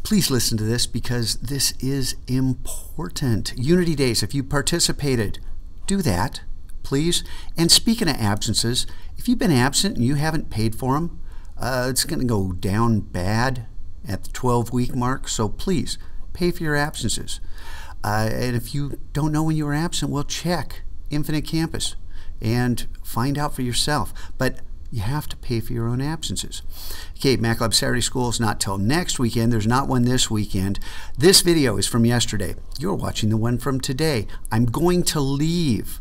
Please listen to this because this is important. Unity Days, if you participated, do that, please. And speaking of absences, if you've been absent and you haven't paid for them, it's going to go down bad at the 12-week mark. So please pay for your absences. And if you don't know when you were absent, well, check Infinite Campus and find out for yourself. But you have to pay for your own absences. Okay, MacLab Saturday School is not till next weekend. There's not one this weekend. This video is from yesterday. You're watching the one from today. I'm going to leave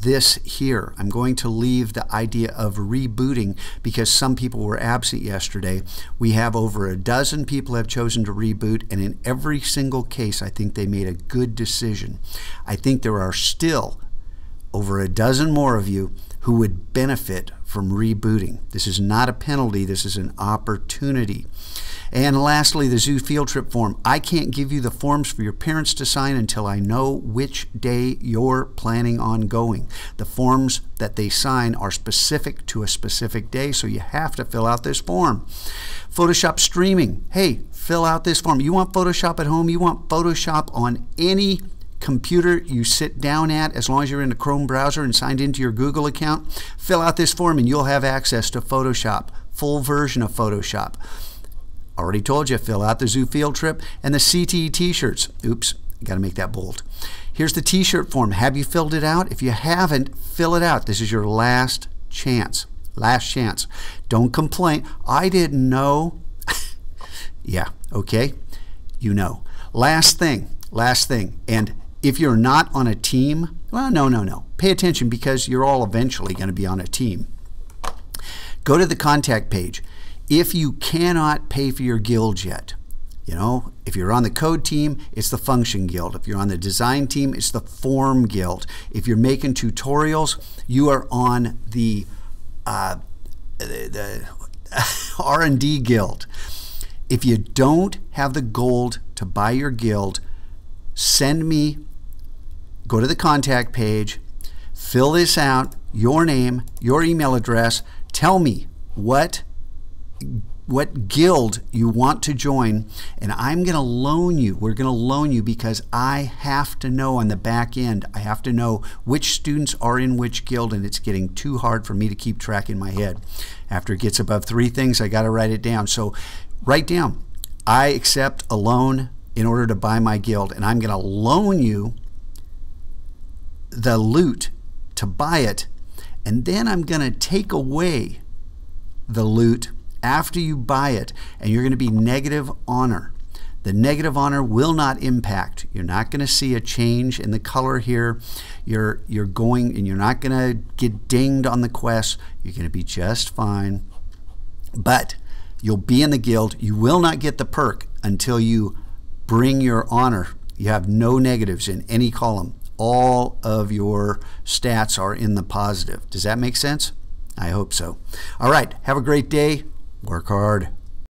this here. I'm going to leave the idea of rebooting because some people were absent yesterday. We have over a dozen people have chosen to reboot, and in every single case, I think they made a good decision. I think there are still over a dozen more of you who would benefit from rebooting. This is not a penalty, this is an opportunity. And lastly, the zoo field trip form. I can't give you the forms for your parents to sign until I know which day you're planning on going. The forms that they sign are specific to a specific day, so you have to fill out this form. Photoshop streaming. Hey, fill out this form. You want Photoshop at home? You want Photoshop on any computer you sit down at, as long as you're in the Chrome browser and signed into your Google account? Fill out this form and you'll have access to Photoshop, full version of Photoshop. Already told you, fill out the zoo field trip and the CTE t-shirts. Oops, got to make that bold. Here's the t-shirt form. Have you filled it out? If you haven't, fill it out. This is your last chance. Last chance. Don't complain. I didn't know. Yeah, okay. You know. Last thing. And if you're not on a team, well, no. Pay attention because you're all eventually going to be on a team. Go to the contact page. If you cannot pay for your guild yet, you know, if you're on the code team, it's the function guild. If you're on the design team, it's the form guild. If you're making tutorials, you are on the R&D guild. If you don't have the gold to buy your guild, send me, go to the contact page, fill this out, your name, your email address, tell me what guild you want to join, and I'm going to loan you. We're going to loan you because I have to know on the back end. I have to know which students are in which guild, and it's getting too hard for me to keep track in my head. After it gets above 3 things, I got to write it down. So write down, I accept a loan in order to buy my guild, and I'm going to loan you the loot to buy it, and then I'm going to take away the loot after you buy it, and you're going to be negative honor. The negative honor will not impact. You're not going to see a change in the color here. You're going, and you're not going to get dinged on the quest. You're going to be just fine. But you'll be in the guild. You will not get the perk until you bring your honor. You have no negatives in any column. All of your stats are in the positive. Does that make sense? I hope so. All right. Have a great day. Work hard.